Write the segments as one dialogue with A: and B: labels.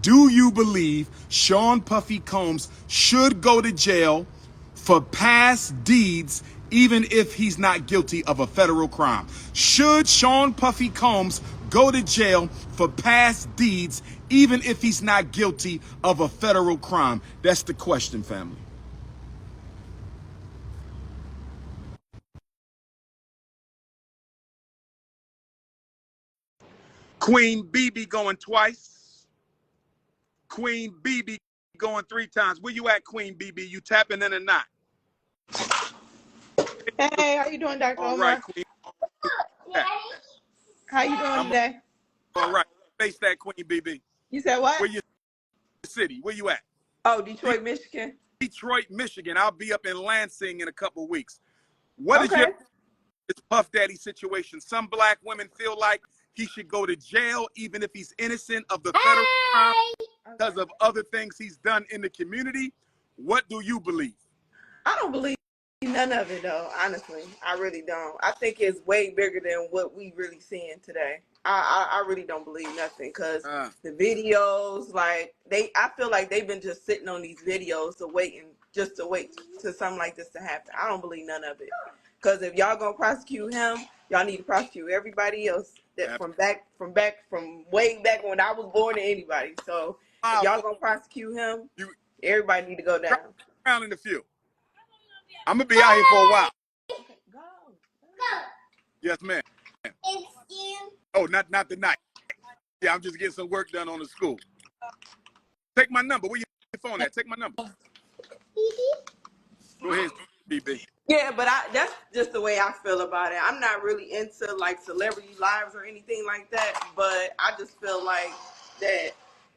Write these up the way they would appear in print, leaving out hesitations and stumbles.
A: Do you believe Sean Puffy Combs should go to jail for past deeds even if he's not guilty of a federal crime? Should Sean Puffy Combs go to jail for past deeds even if he's not guilty of a federal crime? That's the question, family. Queen BB going twice. Queen BB going 3 times. Where you at, Queen BB? You tapping in or not?
B: Hey, how you doing, Dr.
A: All right,
B: Umar?
A: Queen.
B: How you doing today?
A: All right. Face that, Queen BB.
B: You said what?
A: Where you city? Where you at?
B: Oh, Detroit, Michigan.
A: Detroit, Michigan. I'll be up in Lansing in a couple weeks. What is your
B: Okay.
A: Puff Daddy situation? Some black women feel like he should go to jail even if he's innocent of the federal crime because of other things he's done in the community. What do you believe?
B: I don't believe none of it, though. Honestly, I really don't. I think it's way bigger than what we really seeing today. I really don't believe nothing because the videos, like I feel like they've been just sitting on these videos to wait to something like this to happen. I don't believe none of it because if y'all gonna prosecute him, y'all need to prosecute everybody else that from way back when I was born to anybody. So if y'all gonna prosecute him, everybody need to go down.
A: Around in a few. I'm gonna be out here for a while.
B: Okay, go.
A: Yes, ma'am. Oh, not tonight. Yeah, I'm just getting some work done on the school. Take my number. Where your phone at? Take my number. Go ahead, BB.
B: Yeah, but that's just the way I feel about it. I'm not really into like celebrity lives or anything like that, but I just feel like that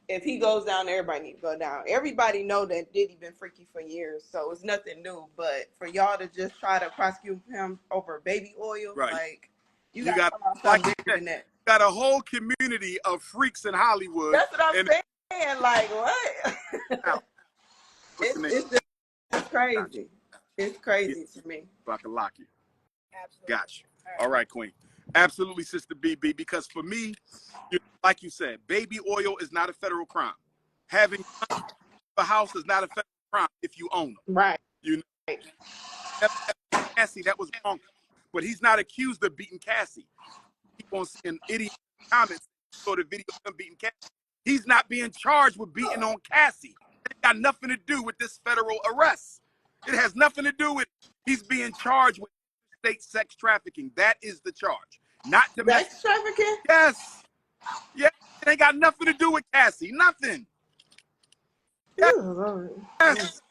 B: if he goes down, everybody need to go down. Everybody know that Diddy been freaky for years, so it's nothing new. But for y'all to just try to prosecute him over baby oil,
A: Right.
B: like you
A: You
B: got
A: got
B: something bigger than that.
A: got a whole community of freaks in Hollywood.
B: That's what I'm saying. Like what? It's just crazy. It's crazy to me.
A: If I can lock you. Absolutely. Got you. All right, Queen. Absolutely, Sister BB. Because for me, like you said, baby oil is not a federal crime. Having a house is not a federal crime if you own them.
B: Right.
A: You know, Cassie, that was wrong. But he's not accused of beating Cassie. Keep on seeing idiot comments for the video of him beating Cassie. He's not being charged with beating on Cassie. It got nothing to do with this federal arrest. It has nothing to do with he's being charged with state sex trafficking. That is the charge. Not domestic.
B: Sex trafficking?
A: Yes. Yeah. It ain't got nothing to do with Cassie. Nothing. Yes.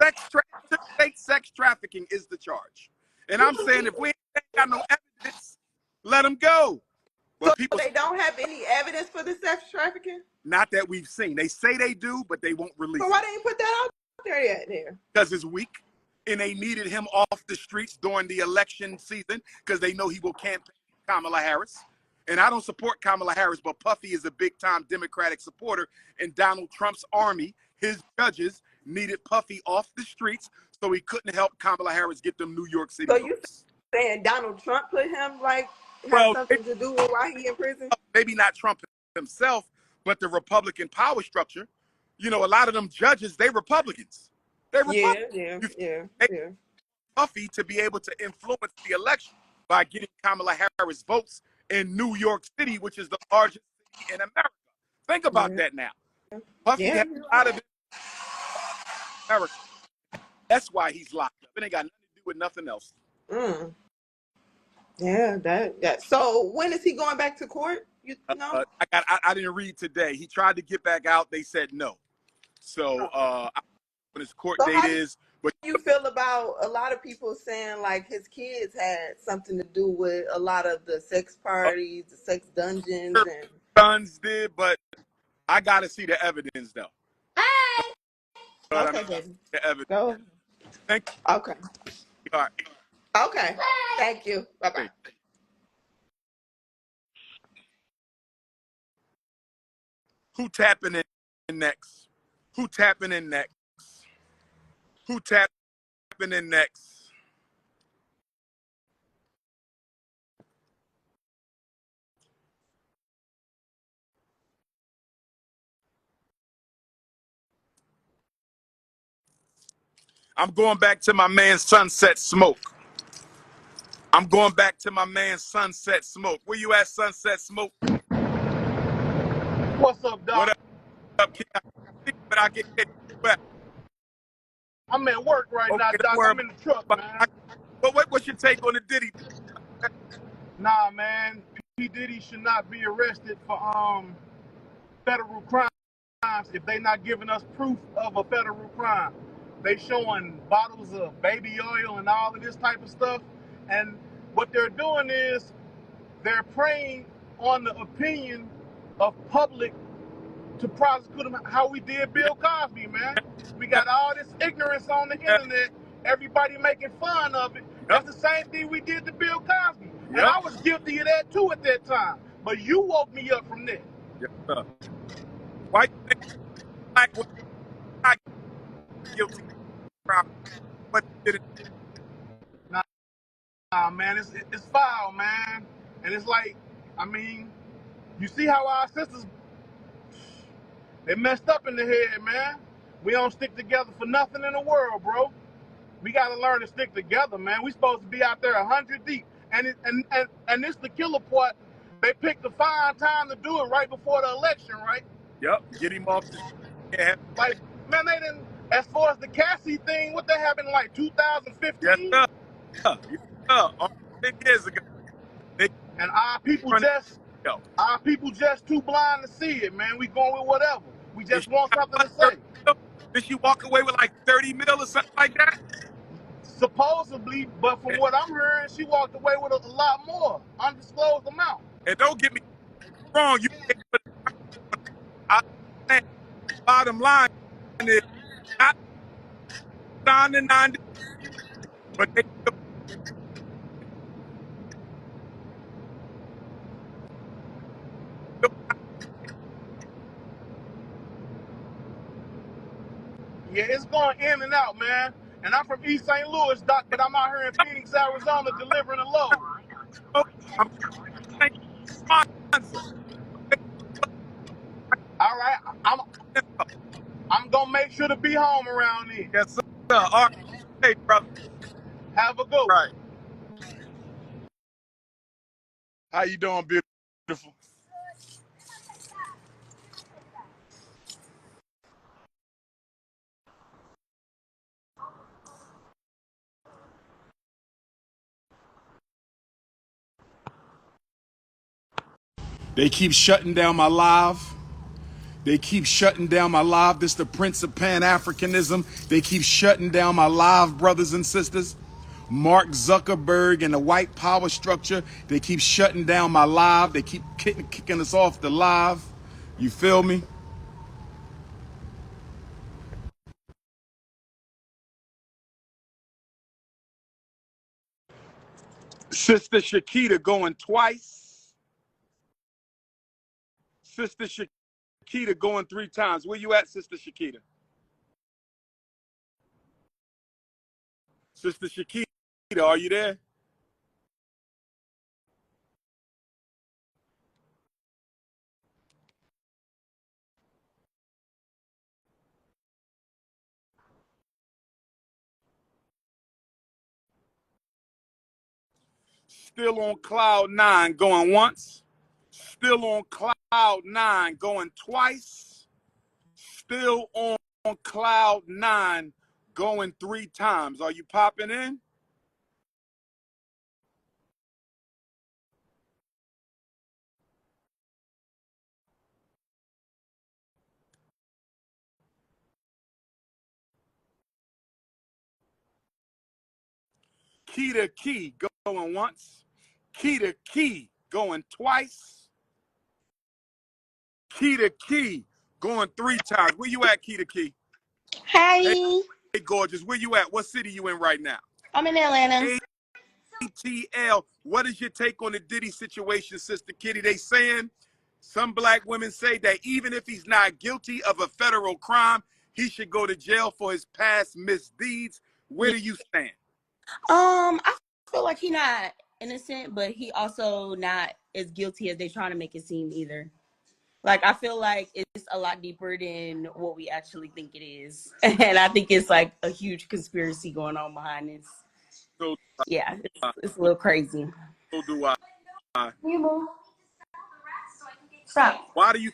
A: State sex trafficking is the charge. And I'm saying if we ain't got no evidence, let him go. But
B: so
A: people,
B: they don't have any evidence for the sex trafficking?
A: not that we've seen. They say they do, but they won't release
B: So why they ain't put that out there yet?
A: Because it's weak. And they needed him off the streets during the election season because they know he will campaign Kamala Harris. And I don't support Kamala Harris, but Puffy is a big-time Democratic supporter. And Donald Trump's army, his judges, needed Puffy off the streets so he couldn't help Kamala Harris get them New York City
B: So
A: votes.
B: you saying Donald Trump put him have something to do with why he in prison?
A: Maybe not Trump himself, but the Republican power structure. You know, a lot of them judges, they Republicans. They're Republicans.
B: Yeah.
A: Puffy to be able to influence the election by getting Kamala Harris votes in New York City, which is the largest city in America. Think about that now. Puffy has a lot of America. That's why he's locked up. It ain't got nothing to do with nothing else.
B: Yeah, that. So when is he going back to court? You know?
A: I didn't read today. He tried to get back out. They said no. So when his court date is.
B: But you feel about a lot of people saying like his kids had something to do with a lot of the sex parties, the sex dungeons, and
A: sons did, but I gotta see the evidence though.
B: Okay, baby.
A: The evidence.
B: Go.
A: Thank you.
B: Okay.
A: All right.
B: Okay. Thank you. Bye bye.
A: Who tapping in next? Who tapping in next? Who tapping in next? I'm going back to my man Sunset Smoke. I'm going back to my man Sunset Smoke. Where you at, Sunset Smoke?
C: What's up, Doc?
A: What up, kid? But I get hit back.
C: I'm at work right now,
A: Okay, don't
C: Doc.
A: worry
C: I'm in the truck,
A: about
C: man.
A: it. But what's your take on the Diddy?
C: Nah, man. P. Diddy should not be arrested for federal crimes if they not giving us proof of a federal crime. They showing bottles of baby oil and all of this type of stuff. And what they're doing is they're preying on the opinion of public to prosecute him how we did
A: Yeah,
C: Bill Cosby, man. We got all this ignorance on the
A: yeah,
C: internet, everybody making fun of it.
A: yep,
C: That's the same thing we did to Bill Cosby. And
A: yep,
C: I was guilty of that too at that time. But you woke me up from that.
A: yep. Why you think black women not guilty of crime? But they did it?
C: Nah, man, it's foul, man. And it's like, I mean, you see how our sisters, they messed up in the head, man. We don't stick together for nothing in the world, bro. We got to learn to stick together, man. We supposed to be out there 100 deep. And this the killer part. They picked a fine time to do it right before the election, right?
A: Yep, get him off the yeah,
C: Like, man, they didn't, as far as the Cassie thing, what that happened in like
A: yes,
C: 2015?
A: sir. Yes, sir. All 10 years ago, they
C: And our people
A: running. Yo,
C: just too blind to see it, man. We going with whatever. We
A: did
C: just
A: she
C: want
A: have
C: something
A: what,
C: to
A: 30
C: say.
A: mil? Did she walk away with like 30 mil or something like that?
C: Supposedly, but from
A: And,
C: what I'm hearing, she walked away with a lot more, undisclosed amount.
A: and don't get me wrong, you can't put I understand. Bottom line is not signed the 90, but they still
C: Yeah, it's going in and out, man. And I'm from East St. Louis, Doc, but I'm out here in Phoenix, Arizona, delivering a load.
A: I'm saying Kwanzaa.
C: All right, I'm gonna make sure to be home around then.
A: Yes, sir. All right. Hey, brother.
C: Have a good one.
A: Right. How you doing, beautiful? They keep shutting down my live. They keep shutting down my live. This is the Prince of Pan-Africanism. They keep shutting down my live, brothers and sisters. Mark Zuckerberg and the white power structure. They keep shutting down my live. They keep kicking us off the live. You feel me? Sister Shakita going twice. Sister Shakita going 3 times. Where you at, Sister Shakita? Sister Shakita, are you there? Still on cloud 9 going once. Still on cloud 9 going twice. Still on cloud 9 going 3 times. Are you popping in? Key to key going once. Key to key going twice. Key to key going 3 times. Where you at, key to key? Hey,
D: Hi,
A: hey, gorgeous. Where you at? What city you in right now?
D: I'm in Atlanta.
A: ATL. What is your take on the Diddy situation, Sister Kitty? They saying some black women say that even if he's not guilty of a federal crime, he should go to jail for his past misdeeds. Where
D: Yeah.
A: do you stand?
D: I feel like he not innocent, but he also not as guilty as they trying to make it seem either. Like, I feel like it's a lot deeper than what we actually think it is. And I think it's like a huge conspiracy going on behind this.
A: So,
D: Yeah, it's a little crazy.
A: so do I.
D: Stop.
A: Why do you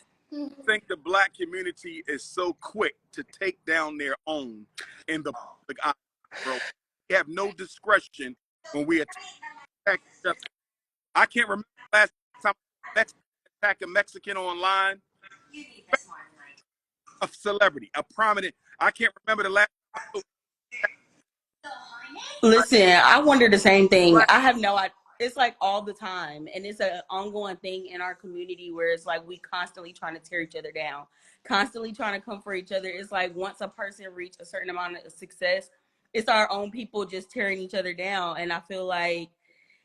A: think the black community is so quick to take down their own in the public eye, bro? We have no discretion when we attack each other. I can't remember the last time Mexican attacked a Mexican online. A celebrity, a prominent. I can't remember the last time.
D: Listen, I wonder the same thing.
A: Black,
D: I have no idea. It's like all the time. And it's an ongoing thing in our community where it's like we constantly trying to tear each other down, constantly trying to come for each other. It's like once a person reach a certain amount of success, it's our own people just tearing each other down. And I feel like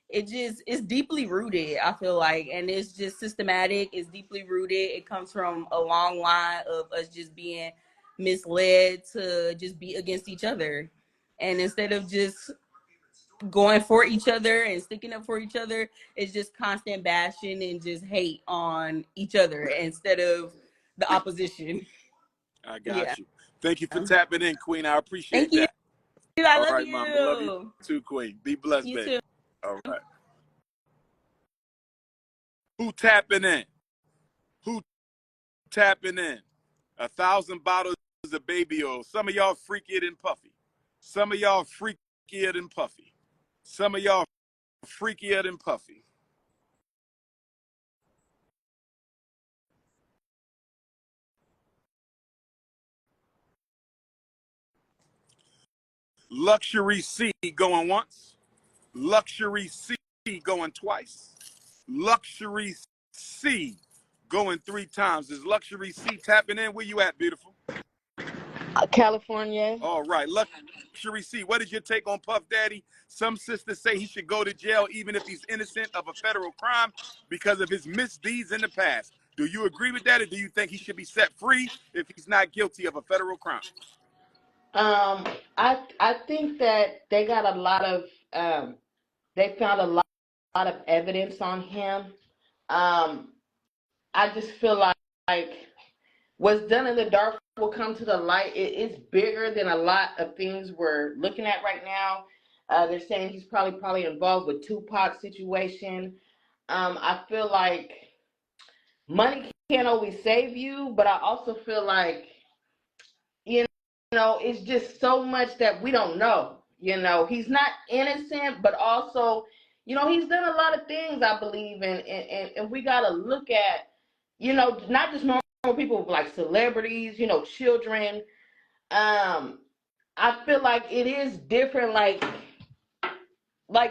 D: it's deeply rooted, I feel like, and it's just systematic. It's deeply rooted. It comes from a long line of us just being misled to just be against each other. And instead of just going for each other and sticking up for each other, it's just constant bashing and just hate on each other instead of the opposition.
A: I
D: Yeah.
A: got you. Thank you for tapping in, Queen. I appreciate
D: Thank you.
A: that.
D: I
A: All
D: love
A: right, Mama. Love you
D: you.
A: too, Queen. Be blessed,
D: You
A: baby.
D: too.
A: All right. Who tapping in? Who tapping in? 1,000 bottles of baby oil. Some of y'all freakier than Puffy. Some of y'all freakier than Puffy. Some of y'all freakier than Puffy. Luxury C going once. Luxury C going twice. Luxury C going 3 times. Is Luxury C tapping in? Where you at, beautiful?
B: California.
A: All right. Luxury C, what is your take on Puff Daddy? Some sisters say he should go to jail even if he's innocent of a federal crime because of his misdeeds in the past. Do you agree with that, or do you think he should be set free if he's not guilty of a federal crime?
B: I think that they got a lot of they found a lot of evidence on him. Um, I just feel like what's done in the dark will come to the light. It's bigger than a lot of things we're looking at right now. They're saying he's probably involved with Tupac situation. I feel like money can't always save you, but I also feel like you it's just so much that we don't know. He's not innocent, but also, he's done a lot of things, I believe, and we got to look at, not just normal people like celebrities, children. I feel like it is different, like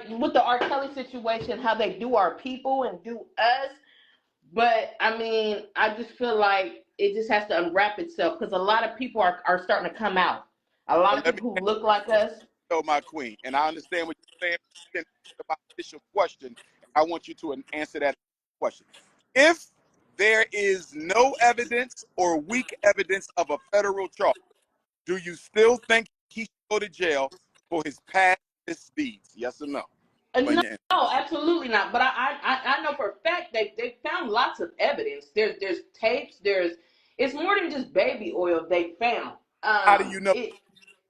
B: with the R. Kelly situation, how they do our people and do us. But I mean, I just feel like it just has to unwrap itself because a lot of people are starting to come out. A lot
A: Well,
B: of
A: let me
B: people who look like us.
A: tell my queen, and I understand what you're saying. My initial question, I want you to answer that question. If there is no evidence or weak evidence of a federal charge, do you still think he should go to jail for his past misdeeds? Yes or no?
B: No, absolutely not. But I know for a fact they found lots of evidence. There's tapes. It's more than just baby oil they found.
A: How do you know?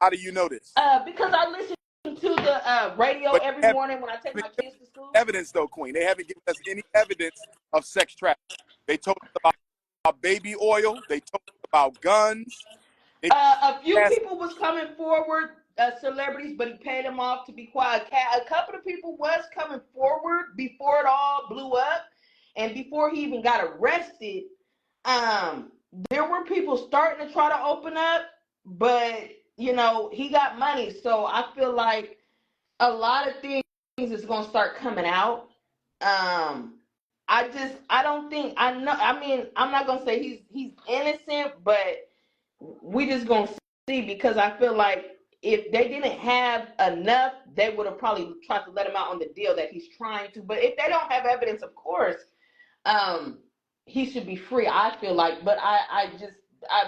A: How do you know this?
B: Because I listen to the radio every morning when I take my kids to school.
A: Evidence, though, Queen. They haven't given us any evidence of sex trafficking. They told us about baby oil. They told us about guns.
B: A few people was coming forward, celebrities, but he paid them off to be quiet. A couple of people was coming forward before it all blew up, and before he even got arrested. There were people starting to try to open up, but he got money, so I feel like a lot of things is gonna start coming out. I don't think I know. I mean, I'm not gonna say he's innocent, but we just gonna see because I feel like if they didn't have enough, they would have probably tried to let him out on the deal that he's trying to. But if they don't have evidence, of course, he should be free. I feel like, but I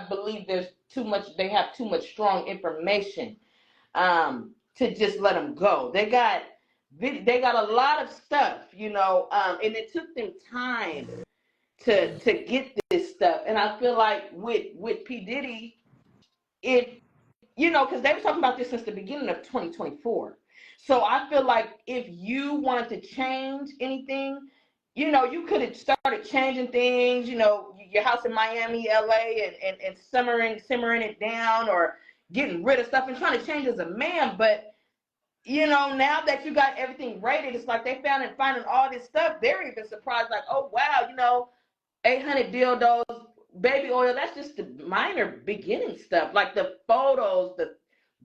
B: believe there's too much. They have too much strong information to just let him go. They got a lot of stuff, and it took them time to get this stuff. And I feel like with P. Diddy, it, you know, because they were talking about this since the beginning of 2024. So I feel like if you wanted to change anything, you know, you could have started changing things, you know, your house in Miami, LA, and simmering it down, or getting rid of stuff and trying to change as a man. But you know, now that you got everything rated, it's like they finding all this stuff. They're even surprised, like, oh wow, you know, 800 dildos, baby oil. That's just the minor beginning stuff. Like the photos, the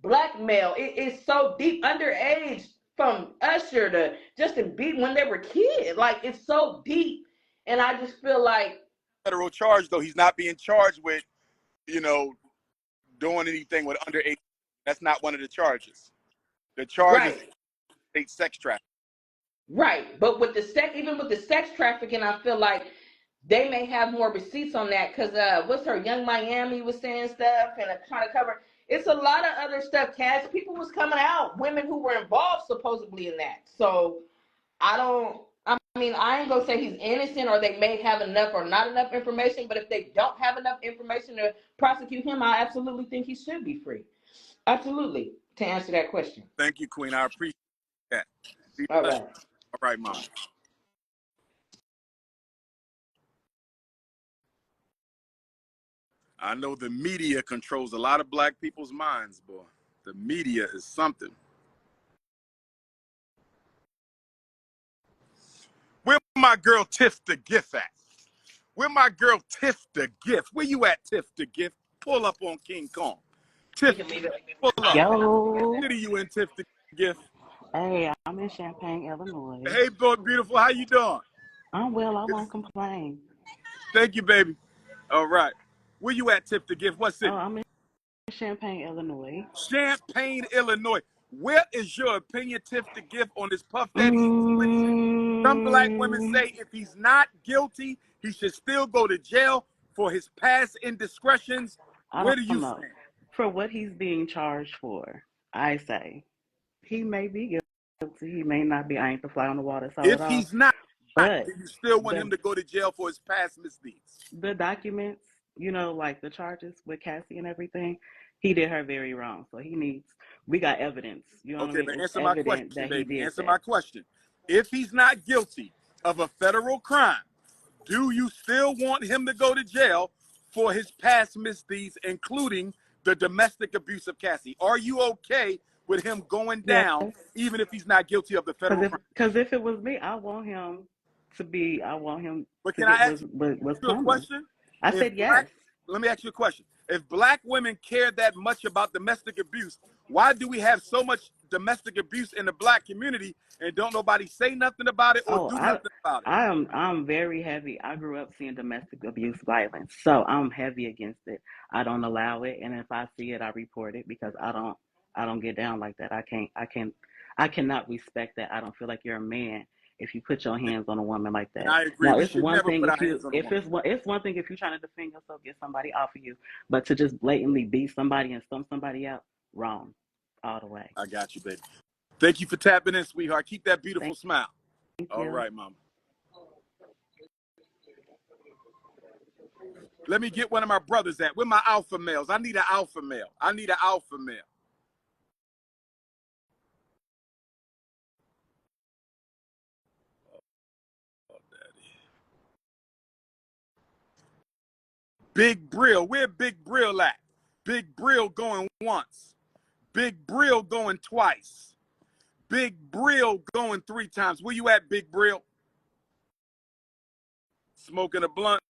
B: blackmail. It's so deep. Underage, from Usher to Justin Bieber when they were kids. Like it's so deep, and I just feel like
A: federal charge though. He's not being charged with, you know, doing anything with underage. That's not one of the charges. The charge is
B: right.
A: state sex trafficking.
B: Right, but with the even with the sex trafficking, I feel like they may have more receipts on that because what's her Young Miami was saying stuff and trying to cover. It's a lot of other stuff. Cash people was coming out, women who were involved supposedly in that. So I don't. I mean, I ain't gonna say he's innocent or they may have enough or not enough information. But if they don't have enough information to prosecute him, I absolutely think he should be free. Absolutely, to answer that question.
A: Thank you, Queen. I appreciate that.
B: All right.
A: All right, Mom. I know the media controls a lot of black people's minds, boy. The media is something. Where my girl Tiff the Gift at? Where my girl Tiff the Gift? Where you at, Tiff the Gift? Pull up on King Kong. Tiff, pull up.
E: Yo.
A: What city you in, Tiff the Gift?
E: Hey, I'm in Champaign, Illinois.
A: Hey, boy, beautiful. How you doing?
E: I'm well. I won't complain.
A: Thank you, baby. All right. Where you at, Tiff the Gift? What city?
E: Oh, I'm in Champaign, Illinois.
A: Champaign, Illinois. Where is your opinion, Tiff the Gift, on this Puff Daddy situation? Some black women say if he's not guilty, he should still go to jail for his past indiscretions. Where do you
E: know.
A: stand?
E: For what he's being charged for, I say he may be guilty. He may not be. I ain't the fly on the wall to saw it
A: If
E: all.
A: he's not,
E: But
A: do you still want him to go to jail for his past misdeeds?
E: The documents, you know, like the charges with Cassie and everything, he did her very wrong. So we got evidence. You know what I mean?
A: Then
E: It's
A: answer my question,
E: evident that
A: baby.
E: he did
A: Answer
E: that.
A: my question. If he's not guilty of a federal crime, do you still want him to go to jail for his past misdeeds, including the domestic abuse of Cassie? Are you okay with him going down,
E: Yes.
A: even if he's not guilty of the federal crime?
E: Because if it was me, I want him to
A: But can
E: get
A: I ask
E: what's
A: you a
E: coming.
A: question?
E: I said yes.
A: Let me ask you a question. If black women care that much about domestic abuse, why do we have so much domestic abuse in the black community and don't nobody say nothing about it or do nothing about it?
E: I'm very heavy. I grew up seeing domestic abuse violence, so I'm heavy against it. I don't allow it, and if I see it, I report it because I don't get down like that. I cannot respect that. I don't feel like you're a man if you put your hands on a woman like that.
A: And I agree.
E: Now
A: We
E: it's
A: should
E: one
A: never
E: thing
A: put our
E: if you
A: hands on a woman.
E: it's one thing if you're trying to defend yourself, get somebody off of you, but to just blatantly beat somebody and stump somebody out, wrong, all the way.
A: I got you, baby. Thank you for tapping in, sweetheart. Keep that beautiful smile.
E: Thank
A: All
E: you.
A: right, mama. Let me get one of my brothers at. Where my alpha males? I need an alpha male. I need an alpha male. Oh, daddy. Big Brill. Where Big Brill at? Big Brill going once. Big Brill going twice. Big Brill going 3 times. Where you at, Big Brill? Smoking a blunt.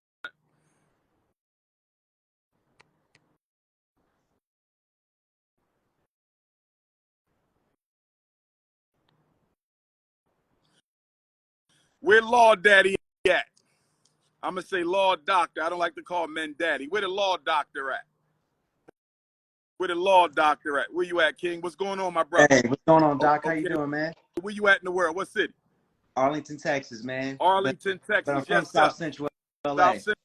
A: Where Law Daddy at? I'm going to say Law Doctor. I don't like to call men daddy. Where the Law Doctor at? Where the Law Doctor at? Where you at, King? What's going on, my brother?
F: Hey, what's going on, Doc? How you doing, man?
A: Where you at in the world? What city?
F: Arlington, Texas, man.
A: Arlington, Texas.
F: But I'm from
A: Yes,
F: South
A: sir.
F: Central LA.
A: South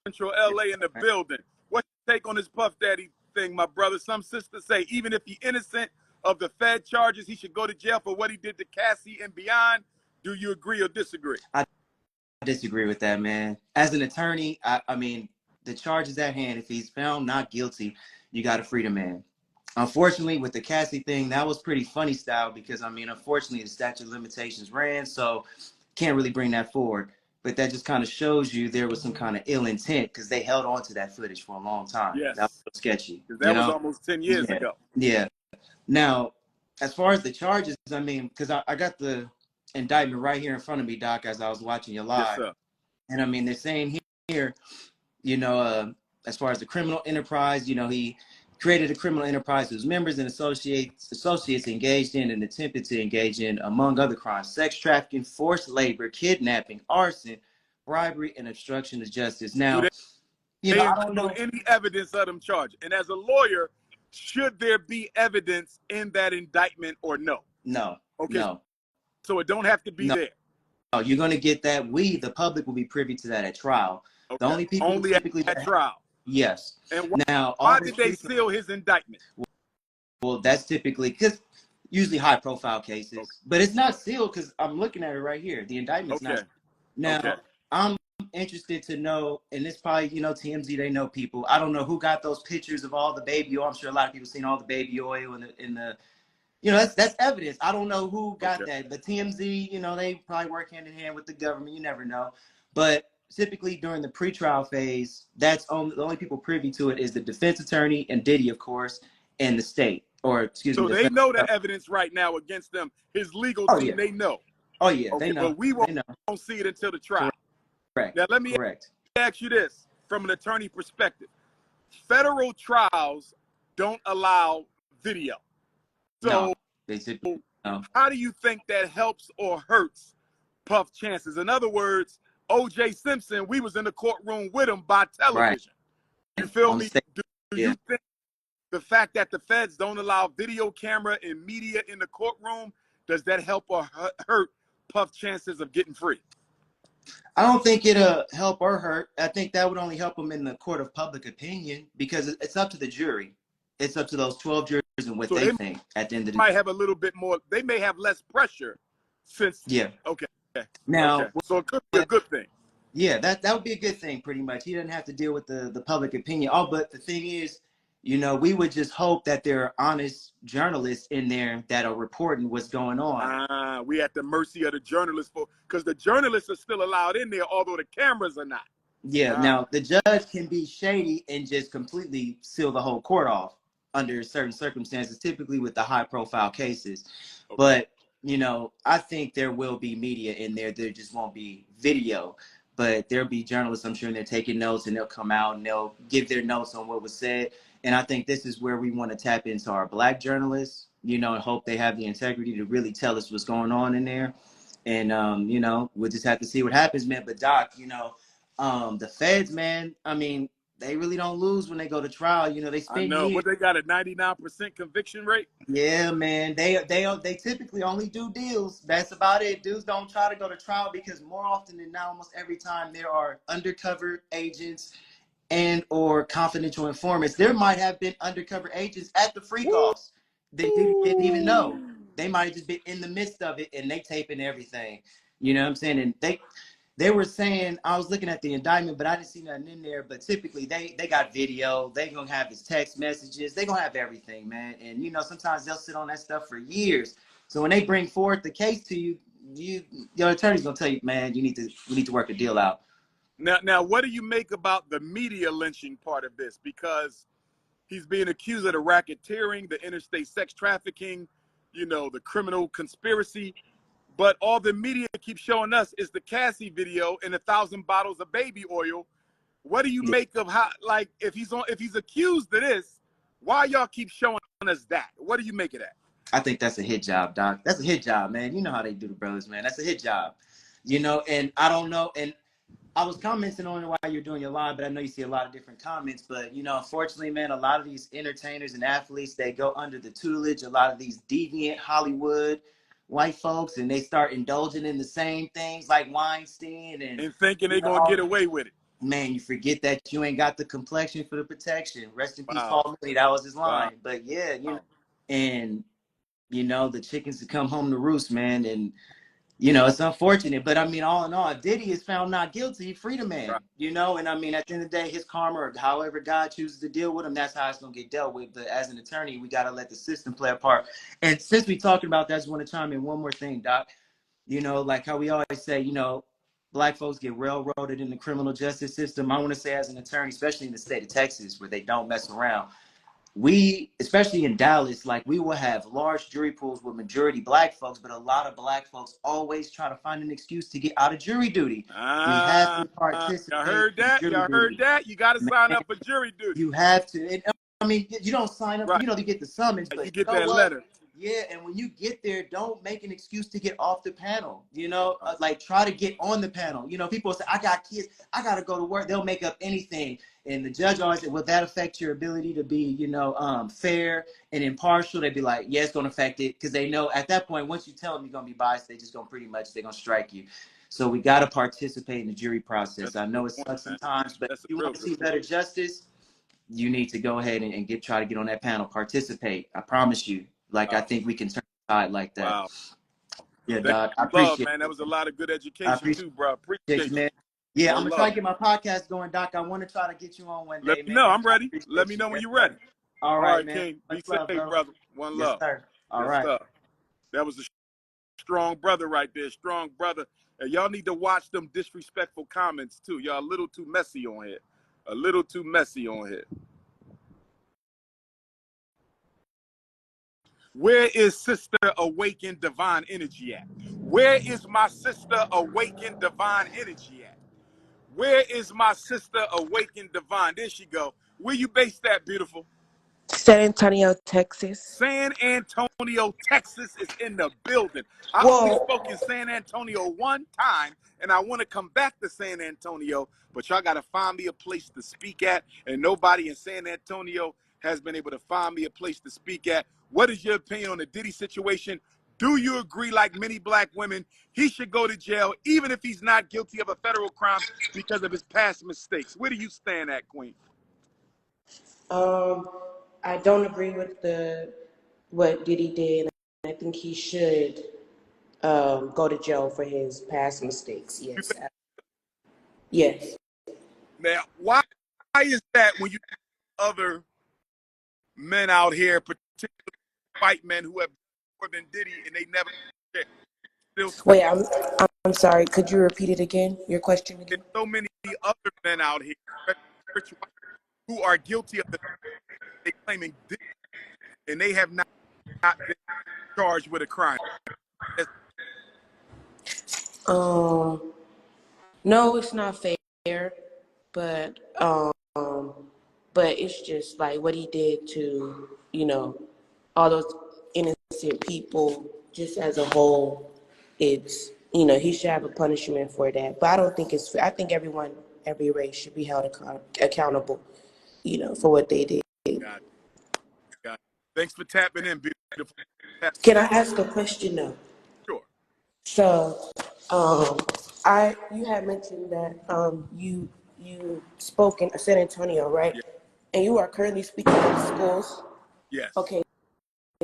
A: Central LA in the building. What's your take on this Puff Daddy thing, my brother? Some sisters say even if he's innocent of the Fed charges, he should go to jail for what he did to Cassie and beyond. Do you agree or disagree?
F: I disagree with that, man. As an attorney, I mean, the charge is at hand. If he's found not guilty, you got to free the man. Unfortunately, with the Cassie thing, that was pretty funny style because, I mean, unfortunately, the statute of limitations ran, so can't really bring that forward. But that just kind of shows you there was some kind of ill intent because they held on to that footage for a long time. That
A: Yes.
F: was sketchy.
A: Because
F: You
A: that was
F: know?
A: almost 10 years
F: Yeah.
A: ago.
F: Yeah. Now, as far as the charges, I mean, because I got the indictment right here in front of me, Doc, as I was watching you
A: Yes,
F: live.
A: sir.
F: And I mean, they're saying here, you know, as far as the criminal enterprise, you know, he created a criminal enterprise whose members and associates engaged in and attempted to engage in, among other crimes, sex trafficking, forced labor, kidnapping, arson, bribery, and obstruction of justice.
A: Do
F: Now, you know,
A: they
F: I don't
A: include
F: know.
A: any evidence of them charges? And as a lawyer, should there be evidence in that indictment or no?
F: No,
A: Okay,
F: no,
A: so it don't have to be
F: no.
A: there.
F: You're going to get that. We, the public, will be privy to that at trial. The
A: Okay,
F: only people
A: only
F: typically
A: at trial.
F: yes.
A: And
F: Now, all
A: why
F: this
A: did they seal his indictment?
F: well, that's typically because usually high profile cases,
A: Okay.
F: but it's not sealed because I'm looking at it right here. The indictment's
A: Okay.
F: not. Now,
A: Okay.
F: I'm interested to know, and this probably, you know, TMZ, they know people. I don't know who got those pictures of all the baby oil. I'm sure a lot of people seen all the baby oil in the you know, that's evidence. I don't know who got
A: Okay.
F: that, but TMZ, you know, they probably work hand in hand with the government. You never know. But typically during the pretrial phase, that's only the only people privy to it is the defense attorney and Diddy, of course, and the state, or excuse me,
A: So
F: the
A: they
F: federal
A: know the
F: government.
A: evidence right now against them. His legal
F: Oh
A: team,
F: yeah,
A: they know.
F: oh yeah, they
A: Okay,
F: know,
A: but we
F: they know.
A: won't see it until the trial.
F: Correct,
A: Now, let me
F: correct.
A: ask you this from an attorney perspective. Federal trials don't allow video. So
F: No, they typically no.
A: how do you think that helps or hurts Puff's chances? In other words, O.J. Simpson, we was in the courtroom with him by
F: Right.
A: television. You feel
F: On the
A: me?
F: state,
A: Do
F: yeah.
A: you think the fact that the feds don't allow video camera and media in the courtroom, does that help or hurt Puff's chances of getting free?
F: I don't think it'll help or hurt. I think that would only help them in the court of public opinion because it's up to the jury. It's up to those 12 jurors and what
A: So
F: they
A: they
F: think at the end of the
A: might have a little bit more, they may have less pressure since,
F: yeah.
A: okay.
F: Now,
A: Okay. So it could be a good thing.
F: yeah, that would be a good thing pretty much. He doesn't have to deal with the public opinion. Oh, but the thing is, you know, we would just hope that there are honest journalists in there that are reporting what's going on.
A: We at the mercy of the journalists because the journalists are still allowed in there, although the cameras are not.
F: Yeah, now the judge can be shady and just completely seal the whole court off under certain circumstances, typically with the high profile cases.
A: Okay.
F: But, you know, I think there will be media in there. There just won't be video, but there'll be journalists, I'm sure, and they're taking notes and they'll come out and they'll give their notes on what was said. And I think this is where we want to tap into our Black journalists, you know, and hope they have the integrity to really tell us what's going on in there. And, you know, we'll just have to see what happens, man. But Doc, you know, the feds, man, I mean, they really don't lose when they go to trial. You know, they spend
A: I know,
F: years.
A: but they got a 99% conviction rate.
F: Yeah, man. They typically only do deals. That's about it. Dudes don't try to go to trial because more often than not, almost every time there are undercover agents and or confidential informants. There might have been undercover agents at the freak offs that didn't even know. They might have just been in the midst of it and they taping everything. You know what I'm saying? And they were saying, I was looking at the indictment, but I didn't see nothing in there. But typically they got video. They gonna have his text messages. They gonna have everything, man. And you know, sometimes they'll sit on that stuff for years. So when they bring forward the case to you, your attorney's gonna tell you, man, we need to work a deal out.
A: Now, what do you make about the media lynching part of this? Because he's being accused of the racketeering, the interstate sex trafficking, you know, the criminal conspiracy. But all the media keeps showing us is the Cassie video and 1,000 bottles of baby oil. What do you make of how, like, if he's accused of this, why y'all keep showing us that? What do you make of that?
F: I think that's a hit job, Doc. That's a hit job, man. You know how they do the brothers, man. That's a hit job. You know, and I don't know, and I was commenting on it while you're doing your live, but I know you see a lot of different comments. But, you know, unfortunately, man, a lot of these entertainers and athletes, they go under the tutelage, a lot of these deviant Hollywood white folks, and they start indulging in the same things like Weinstein and
A: thinking they're going to get away with it.
F: Man, you forget that you ain't got the complexion for the protection. Rest in peace,
A: Wow.
F: Paul Mooney. That was his line.
A: Wow.
F: But, yeah, you know, and, you know, the chickens to come home to roost, man. And you know, it's unfortunate, but I mean, all in all, if Diddy is found not guilty, free the man,
A: Right.
F: you know, and I mean, at the end of the day, his karma or however God chooses to deal with him, that's how it's going to get dealt with. But as an attorney, we got to let the system play a part. And since we talking about that, I just want to chime in one more thing, Doc. You know, like how we always say, you know, Black folks get railroaded in the criminal justice system. I want to say as an attorney, especially in the state of Texas, where they don't mess around, we, especially in Dallas, like we will have large jury pools with majority Black folks, but a lot of Black folks always try to find an excuse to get out of jury duty. We have to
A: Y'all
F: participate
A: heard
F: in
A: that?
F: jury
A: Y'all heard
F: duty.
A: that? You got to sign
F: Man,
A: up for jury duty.
F: you have to. And, I mean, you don't sign up,
A: Right.
F: you know, to get the summons, but
A: You
F: you
A: get
F: know
A: that
F: what?
A: letter.
F: Yeah, and when you get there, don't make an excuse to get off the panel. You know, like try to get on the panel. You know, people say, I got kids, I got to go to work. They'll make up anything. And the judge always said, will that affect your ability to be, you know, fair and impartial? They'd be like, yeah, it's going to affect it. Because they know at that point, once you tell them you're going to be biased, they just going to they're going to strike you. So we got to participate in the jury process.
A: That's
F: I
A: a
F: know
A: good
F: it
A: point,
F: sucks
A: man.
F: sometimes, but
A: That's
F: if
A: a
F: you
A: real
F: want to
A: good
F: see
A: point.
F: better justice, you need to go ahead and try to get on that panel, participate. I promise you. Like, I
A: Wow.
F: think we can turn the tide like that.
A: Wow.
F: Yeah,
A: Thank
F: Doc. I
A: you, love,
F: appreciate
A: man. That
F: it.
A: was a lot of good
F: I
A: education
F: appreciate
A: too, bro.
F: it,
A: Appreciate you.
F: man. Yeah, I'm
A: One
F: gonna try
A: love.
F: to get my podcast going, Doc. I want to try to get you on one
A: Let
F: day,
A: me
F: man.
A: know. I'm
F: I
A: ready. Let
F: appreciate
A: me
F: you.
A: know when
F: Yes,
A: you're ready.
F: sir. All
A: All
F: right,
A: right,
F: man.
A: King. Be
F: Much love,
A: safe,
F: bro.
A: brother. One
F: Yes,
A: love.
F: sir. All
A: Yes,
F: right.
A: sir. That was a strong brother right there. Strong brother. And y'all need to watch them disrespectful comments too. Y'all a little too messy on here. A little too messy on here. Where is Sister Awakened Divine Energy at? Where is my Sister Awakened Divine Energy at? Where is my Sister Awakened Divine? There she go. Where you based that, beautiful?
G: San Antonio, Texas.
A: San Antonio, Texas is in the building. I only
G: Whoa.
A: spoke in San Antonio one time, and I want to come back to San Antonio, but y'all got to find me a place to speak at, and nobody in San Antonio has been able to find me a place to speak at. What is your opinion on the Diddy situation? Do you agree, like many Black women, he should go to jail even if he's not guilty of a federal crime because of his past mistakes? Where do you stand at, Queen?
G: Um, I don't agree with what Diddy did. I think he should go to jail for his past mistakes. Yes. Yes.
A: Now, why is that when you other men out here, particularly white men who have more than Diddy and they never still
G: Wait, I'm sorry. Could you repeat it again? Your question
A: there's
G: again?
A: so many other men out here who are guilty of the they claiming Diddy and they have not been charged with a crime. That's
G: No, it's not fair, but it's just like what he did to, all those innocent people just as a whole. It's, he should have a punishment for that. But I don't think it's fair. I think every race should be held accountable, for what they did.
A: God, God. Thanks for tapping in, beautiful.
G: Can I ask a question though?
A: Sure.
G: So, you had mentioned that you spoke in San Antonio, right?
A: Yeah.
G: And you are currently speaking in schools.
A: Yes.
G: Okay,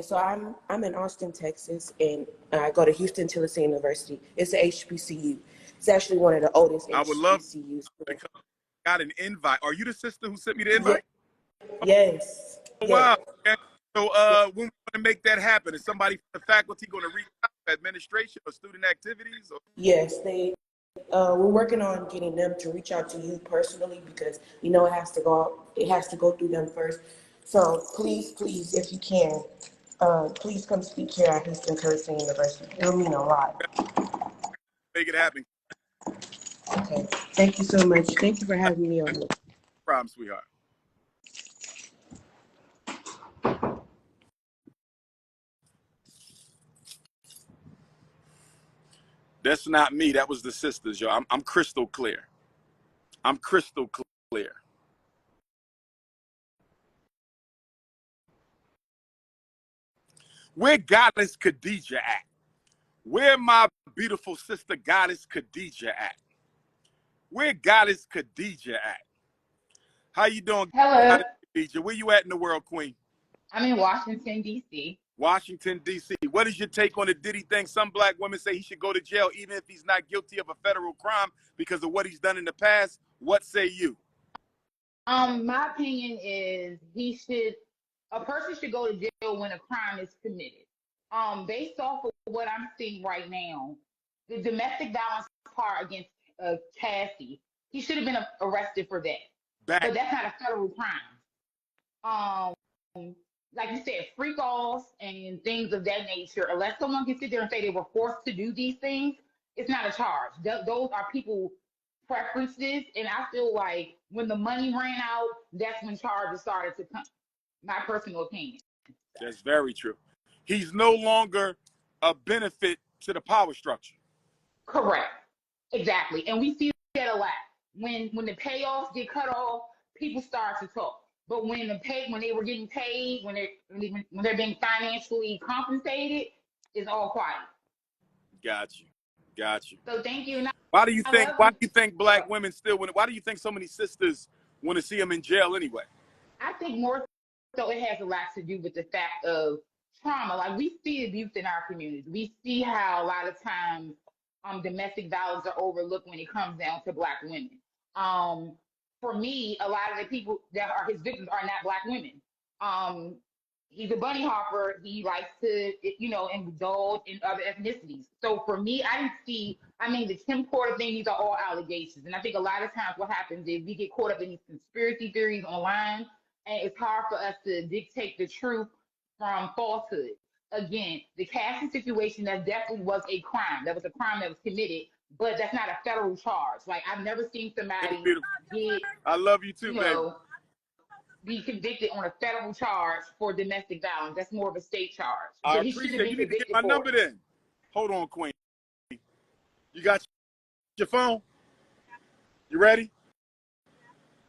G: so I'm in Austin, Texas, and I go to Houston Tillotson University. It's a HBCU. It's actually one of the oldest
A: I would love
G: HBCUs.
A: to come. Got an invite. Are you the sister who sent me the
G: Yeah,
A: invite?
G: yes,
A: Oh,
G: yes,
A: wow. Okay. So
G: yes.
A: when we want to make that happen, is somebody from the faculty going to reach out to administration or student activities? Or?
G: Yes, we're working on getting them to reach out to you personally because it has to go through them first. So please, if you can, please come speak here at Houston Tillotson University. It'll mean a lot.
A: Make it happen.
G: Okay. Thank you so much. Thank you for having me on.
A: No problem, sweetheart. That's not me. That was the sisters, yo. I'm crystal clear. I'm crystal clear. Where Goddess Khadijah at? Where my beautiful sister Goddess Khadijah at? Where Goddess Khadijah at? How you doing,
H: Hello,
A: Goddess Khadijah? Where you at in the world, Queen?
H: I'm in Washington, D.C.
A: Washington, D.C. What is your take on the Diddy thing? Some black women say he should go to jail even if he's not guilty of a federal crime because of what he's done in the past. What say you?
H: My opinion is a person should go to jail when a crime is committed. Based off of what I'm seeing right now, the domestic violence part against Cassie, he should have been arrested for that. But that's not a federal crime. Like you said, freak offs and things of that nature, unless someone can sit there and say they were forced to do these things, it's not a charge. Those are people preferences, and I feel like when the money ran out, that's when charges started to come. My personal opinion.
A: That's very true. He's no longer a benefit to the power structure.
H: Correct. Exactly. And we see that a lot. When the payoffs get cut off, people start to talk. But when they were getting paid, when they're being financially compensated, it's all quiet.
A: Got you.
H: So thank you.
A: Why do you think black women still want? Why do you think so many sisters want to see him in jail anyway?
H: I think more so it has a lot to do with the fact of trauma. Like, we see abuse in our communities. We see how a lot of times domestic violence are overlooked when it comes down to black women. For me, a lot of the people that are his victims are not black women. He's a bunny hopper. He likes to, indulge in other ethnicities. So for me, the Tim Porter thing, these are all allegations. And I think a lot of times what happens is we get caught up in these conspiracy theories online, and it's hard for us to dictate the truth from falsehood. Again, the Cassie situation, that definitely was a crime. That was a crime that was committed, but that's not a federal charge. Like, I've never seen somebody get,
A: I love you too, baby.
H: Be convicted on a federal charge for domestic violence. That's more of a state charge.
A: I appreciate you. Need to get my number then. Hold on, Queen. You got your phone? You ready?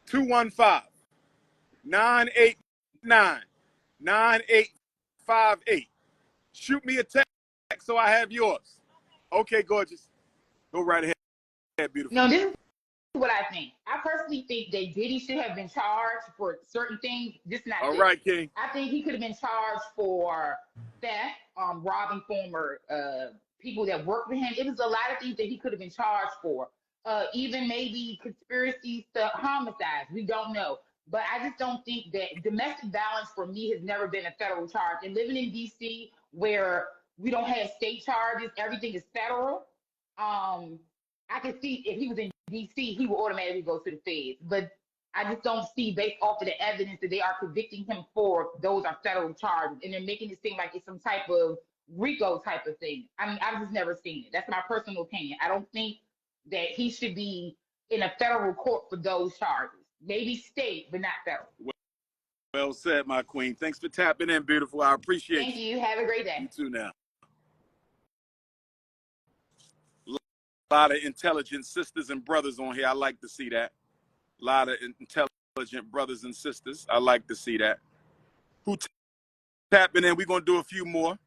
A: 215-989-9858. Shoot me a text so I have yours. Okay, gorgeous. Go right ahead, beautiful.
H: No, this is what I think. I personally think that Diddy should have been charged for certain things. Just not.
A: All right, King.
H: I think he could have been charged for theft, robbing former people that worked with him. It was a lot of things that he could have been charged for. Even maybe conspiracies to homicides. We don't know. But I just don't think that domestic violence for me has never been a federal charge. And living in D.C. where we don't have state charges, everything is federal. I can see if he was in D.C., he would automatically go to the feds. But I just don't see, based off of the evidence that they are convicting him for, those are federal charges. And they're making it seem like it's some type of RICO type of thing. I mean, I've just never seen it. That's my personal opinion. I don't think that he should be in a federal court for those charges. Maybe state, but not federal.
A: Well said, my queen. Thanks for tapping in, beautiful. I appreciate
H: Thank you. Have a great day.
A: You too now. A lot of intelligent sisters and brothers on here. I like to see that. A lot of intelligent brothers and sisters. I like to see that. Who tapping in? We're going to do a few more.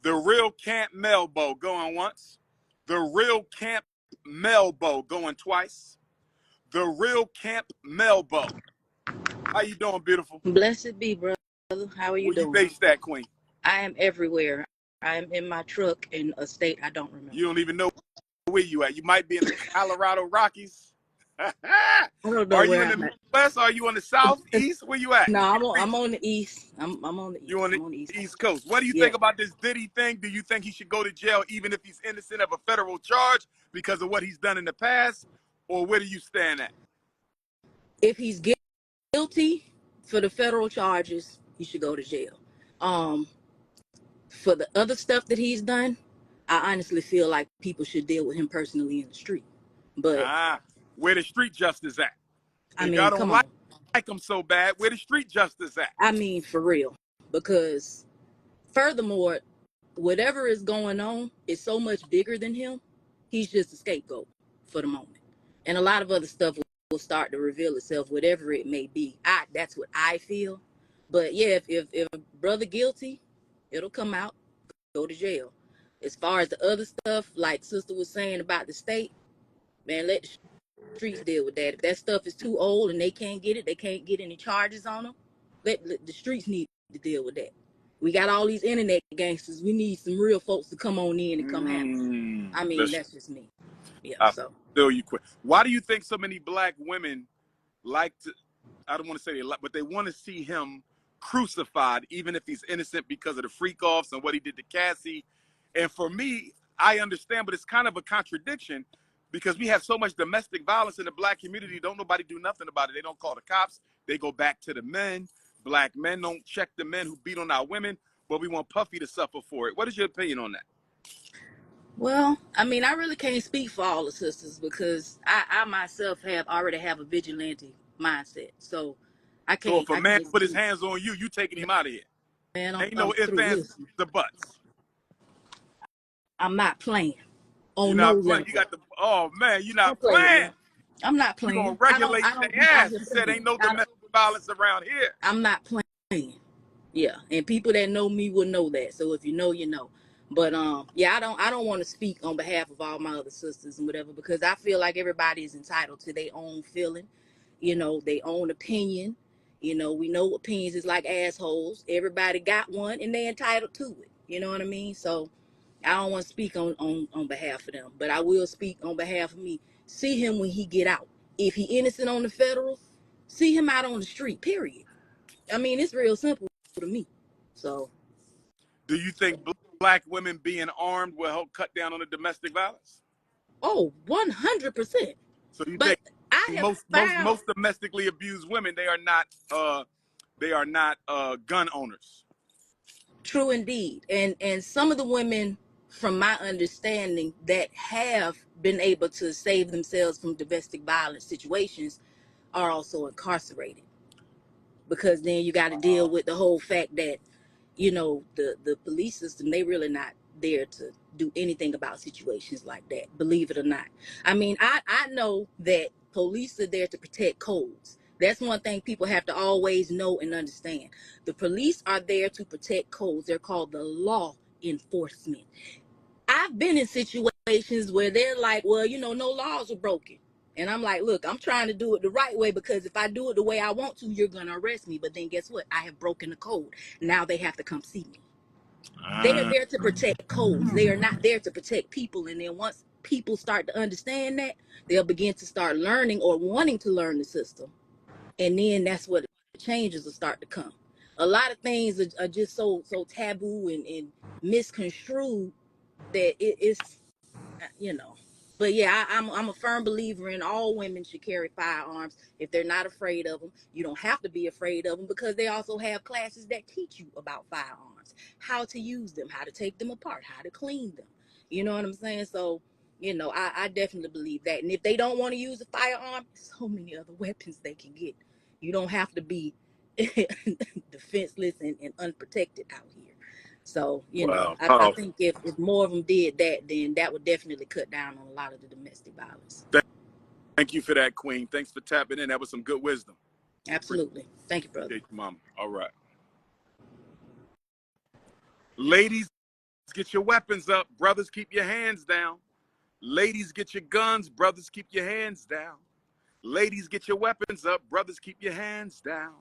A: The real Camp Melbo going once. The real Camp Melbo going twice. The real Camp Melbo. How you doing, beautiful?
I: Blessed be, brother. How are you doing?
A: Where you based at, Queen?
I: I am everywhere. I am in my truck in a state I don't remember.
A: You don't even know where you at. You might be in the Colorado Rockies.
I: I don't know.
A: Are you in the Midwest? Are you on the Southeast? Where you at?
I: No, I'm on the East. I'm on the East.
A: You on the East Coast. What do you think about this Diddy thing? Do you think he should go to jail even if he's innocent of a federal charge because of what he's done in the past? Or where do you stand at?
I: If he's guilty for the federal charges, he should go to jail. For the other stuff that he's done, I honestly feel like people should deal with him personally in the street. But
A: where the street justice at?
I: I mean,
A: y'all don't like him so bad, where the street justice at?
I: I mean, for real. Because furthermore, whatever is going on is so much bigger than him. He's just a scapegoat for the moment. And a lot of other stuff will start to reveal itself, whatever it may be. That's what I feel. But yeah, if a brother guilty, it'll come out. go to jail. As far as the other stuff, like sister was saying about the state, man, let the streets deal with that. If that stuff is too old and they can't get it, they can't get any charges on them. Let the streets need to deal with that. We got all these internet gangsters. We need some real folks to come on in and come handle it. I mean, that's just me. Yeah.
A: I
I: So
A: feel you quick. Why do you think so many black women like to? I don't want to say they like, but they want to see him crucified, even if he's innocent, because of the freak offs and what he did to Cassie. And for me, I understand, but it's kind of a contradiction because we have so much domestic violence in the black community. Don't nobody do nothing about it. They don't call the cops. They go back to the men. Black men don't check the men who beat on our women, but we want Puffy to suffer for it. What is your opinion on that?
I: well, I mean, I really can't speak for all the sisters because I myself already have a vigilante mindset. So I
A: So
I: can't
A: if a
I: I can
A: man
I: just
A: put his
I: speak.
A: hands on you, you taking him out of here.
I: Man,
A: Ain't no
I: I'm
A: ifs,
I: through.
A: ands,
I: Listen,
A: the buts.
I: I'm not playing
A: You're
I: on no
A: not playing. You
I: level.
A: got the, oh man, you're
I: Don't
A: not
I: play with me.
A: playing.
I: I'm not
A: You're going
I: playing.
A: to regulate
I: I don't be
A: their
I: out
A: ass.
I: here
A: You said
I: playing.
A: ain't no domestic violence around here.
I: I'm not playing. Yeah, and people that know me will know that. So if you know, you know. But yeah, I don't want to speak on behalf of all my other sisters and whatever because I feel like everybody is entitled to their own feeling, their own opinion. We know opinions is like assholes. Everybody got one and they entitled to it. You know what I mean? So I don't want to speak on behalf of them, but I will speak on behalf of me. See him when he get out. If he innocent on the federal, see him out on the street. Period. I mean, it's real simple to me. So,
A: Do you think black women being armed will help cut down on the domestic violence?
I: oh, 100%.
A: So you
I: But
A: think
I: I have found
A: most domestically abused women, they are not gun owners.
I: true indeed, and some of the women, from my understanding, that have been able to save themselves from domestic violence situations are also incarcerated because then you got to deal with the whole fact that the police system, they really not there to do anything about situations like that, believe it or not. I mean, I know that police are there to protect codes. That's one thing people have to always know and understand. The police are there to protect codes. They're called the law enforcement. I've been in situations where they're like, well, no laws are broken. And I'm like, look, I'm trying to do it the right way because if I do it the way I want to, you're going to arrest me. But then guess what? I have broken the code. Now they have to come see me. They are there to protect codes. They are not there to protect people. And then once people start to understand that, they'll begin to start learning or wanting to learn the system. And then that's what the changes will start to come. A lot of things are just so taboo and misconstrued that it's you know. But yeah, I'm a firm believer in all women should carry firearms if they're not afraid of them. You don't have to be afraid of them because they also have classes that teach you about firearms, how to use them, how to take them apart, how to clean them. You know what I'm saying? So, I definitely believe that. And if they don't want to use a firearm, so many other weapons they can get. You don't have to be defenseless and unprotected out here. So,
A: Wow,
I: I
A: powerful.
I: think if more of them did that, then that would definitely cut down on a lot of the domestic violence.
A: Thank you for that, Queen. Thanks for tapping in. That was some good wisdom.
I: Absolutely. Thank you, brother.
A: Appreciate you, Mama. All right. Ladies, get your weapons up. Brothers, keep your hands down. Ladies, get your guns. Brothers, keep your hands down. Ladies, get your weapons up. Brothers, keep your hands down.